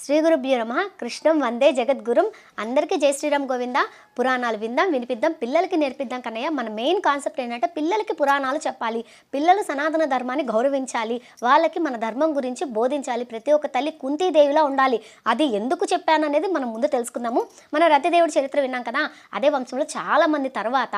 శ్రీ గురుభ్యో నమః. కృష్ణం వందే జగద్గురుం. అందరికీ జై శ్రీరామ్ గోవింద. పురాణాలు విందాం, వినిపిద్దాం, పిల్లలకి నేర్పిద్దాం. కన్నయ్య, మన మెయిన్ కాన్సెప్ట్ ఏంటంటే పిల్లలకి పురాణాలు చెప్పాలి, పిల్లలు సనాతన ధర్మాన్ని గౌరవించాలి, వాళ్ళకి మన ధర్మం గురించి బోధించాలి. ప్రతి ఒక్క తల్లి కుంతీదేవిలా ఉండాలి. అది ఎందుకు చెప్పాను అనేది మనం ముందు తెలుసుకుందాము. మన రతిదేవుడి చరిత్ర విన్నాం కదా. అదే వంశంలో చాలా మంది తర్వాత,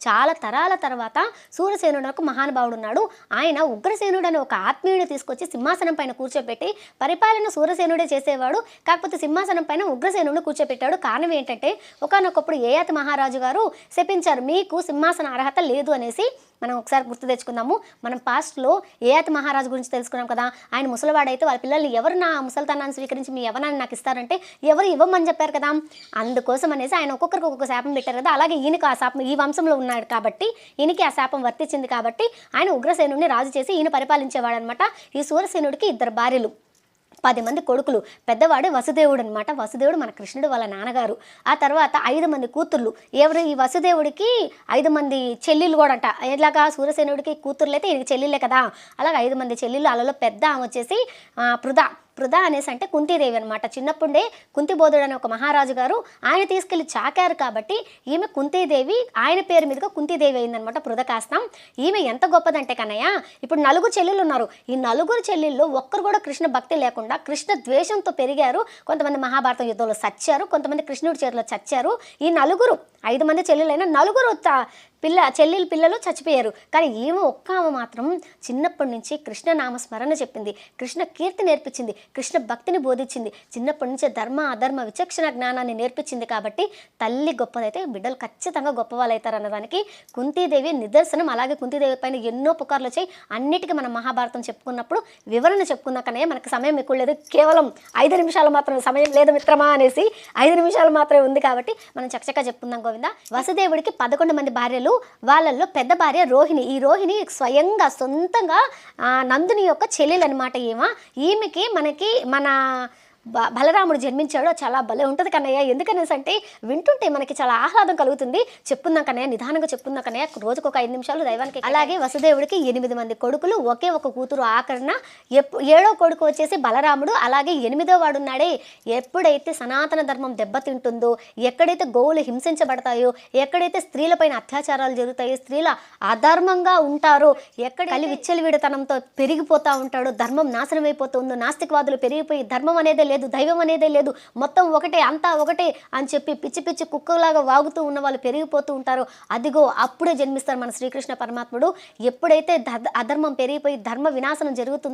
చాలా తరాల తర్వాత సూరసేనుడు ఒక మహానుభావుడు ఉన్నాడు. ఆయన ఉగ్రసేనుడు అనే ఒక ఆత్మీయుడు తీసుకొచ్చి సింహాసనం పైన కూర్చోబెట్టి పరిపాలన సూరసేనుడే చేసేవాడు. కాకపోతే సింహాసనం పైన ఉగ్రసేనుడిని కూర్చోబెట్టాడు. కారణం ఏంటంటే ఒకానొకప్పుడు యయాతి మహారాజు గారు శపించారు, మీకు సింహాసన అర్హత లేదు అనేసి. మనం ఒకసారి గుర్తు తెచ్చుకుందాము. మనం పాస్ట్లో యయాతి మహారాజు గురించి తెలుసుకున్నాం కదా. ఆయన ముసలివాడైతే వాళ్ళ పిల్లల్ని ఎవరు నా ముసలితనాన్ని స్వీకరించి మీ యవనాన్ని నాకు ఇస్తారంటే ఎవరు ఇవ్వమని చెప్పారు కదా. అందుకోసం అనేసి ఆయన ఒక్కొక్కరికి ఒక్కొక్క శాపం పెట్టారు కదా. అలాగే ఈయనకు ఆ శాపం ఈ వంశంలో ఉన్నాడు కాబట్టి ఈయనకి ఆ శాపం వర్తించింది కాబట్టి ఆయన ఉగ్రసేనుడిని రాజు చేసి ఈయన పరిపాలించేవాడు అనమాట. ఈ సూరసేనుడికి 2 భార్యలు, 10 మంది కొడుకులు. పెద్దవాడే వసుదేవుడు అనమాట. వసుదేవుడు మన కృష్ణుడు వాళ్ళ నాన్నగారు. ఆ తర్వాత 5 మంది కూతుర్లు. ఎవరు ఈ వసుదేవుడికి 5 మంది చెల్లెళ్ళు కూడా అంట. ఎలాగా సూరసేనుడికి కూతుర్లు అయితే ఈయనకి చెల్లెళ్ళే కదా. అలాగే 5 మంది చెల్లెళ్ళు. అలలో పెద్ద ఆమె వచ్చేసి పృథ అనేసి అంటే కుంతీదేవి అనమాట. చిన్నప్పుడే కుంతిబోధుడు అనే ఒక మహారాజు గారు ఆయన తీసుకెళ్లి చాకారు కాబట్టి ఈమె కుంతీదేవి, ఆయన పేరు మీదుగా కుంతీదేవి అయిందనమాట. పృథ కాస్తాం. ఈమె ఎంత గొప్పదంటే కన్నయ్య, ఇప్పుడు 4 చెల్లెళ్ళు ఉన్నారు. ఈ 4 చెల్లెళ్ళు ఒక్కరు కూడా కృష్ణ భక్తి లేకుండా కృష్ణ ద్వేషంతో పెరిగారు. కొంతమంది మహాభారతం యుద్ధంలో చచ్చారు, కొంతమంది కృష్ణుడి చేతిలో చచ్చారు. ఈ 5 మంది చెల్లెలైనా 4 పిల్లలు చచ్చిపోయారు. కానీ ఈమె ఆమె మాత్రం చిన్నప్పటి నుంచి కృష్ణ నామస్మరణ చెప్పింది, కృష్ణ కీర్తి నేర్పించింది, కృష్ణ భక్తిని బోధించింది. చిన్నప్పటి నుంచే ధర్మ అధర్మ విచక్షణ జ్ఞానాన్ని నేర్పించింది కాబట్టి తల్లి గొప్పదైతే బిడ్డలు ఖచ్చితంగా గొప్ప వాళ్ళు అవుతారు అన్నదానికి కుంతీదేవి నిదర్శనం. అలాగే కుంతీదేవి పైన ఎన్నో పుకార్లు వచ్చాయి. అన్నిటికీ మనం మహాభారతం చెప్పుకున్నప్పుడు వివరణ చెప్పుకున్నాకనే మనకు సమయం ఎక్కువ లేదు. కేవలం 5 నిమిషాలు మాత్రమే సమయం లేదు మిత్రమా అనేసి 5 నిమిషాలు మాత్రమే ఉంది కాబట్టి మనం చకచకా చెప్పుకుందాం గోవింద. వసుదేవుడికి 11 మంది భార్యలు. వాళ్ళల్లో పెద్ద భార్య రోహిణి. ఈ రోహిణి స్వయంగా సొంతంగా నందుని యొక్క చెల్లెలు అనమాట. ఈమెకి మన బలరాముడు జన్మించాడు. చాలా భలే ఉంటుంది కన్నయ్య. ఎందుకనేసి అంటే వింటుంటే మనకి చాలా ఆహ్లాదం కలుగుతుంది. చెప్పుకుందాం కన్నయ్య, నిదానంగా చెప్పుకుందాం కన్నయ్య. రోజుకు ఒక 5 నిమిషాలు దైవానికి. అలాగే వసుదేవుడికి 8 మంది కొడుకులు, ఒకే ఒక కూతురు ఆఖరణ. 7వ కొడుకు వచ్చేసి బలరాముడు. అలాగే 8వ వాడు ఉన్నాడే, ఎప్పుడైతే సనాతన ధర్మం దెబ్బతింటుందో, ఎక్కడైతే గోవులు హింసించబడతాయో, ఎక్కడైతే స్త్రీలపైన అత్యాచారాలు జరుగుతాయో, స్త్రీల అధర్మంగా ఉంటారో, ఎక్కడ విచ్చలవిడతనంతో పెరిగిపోతూ ఉంటాడో, ధర్మం నాశనం అయిపోతుందో, నాస్తికవాదులు పెరిగిపోయి ధర్మం అనేది లేదు, దైవం అనేదే లేదు, మొత్తం ఒకటే, అంతా ఒకటే అని చెప్పి పిచ్చి పిచ్చి కుక్కలాగా వాగుతూ ఉన్న వాళ్ళు పెరిగిపోతూ ఉంటారు. అదిగో అప్పుడే జన్మిస్తారు మన శ్రీకృష్ణ పరమాత్ముడు. ఎప్పుడైతే అధర్మం పెరిగిపోయి ధర్మ వినాశనం జరుగుతుందో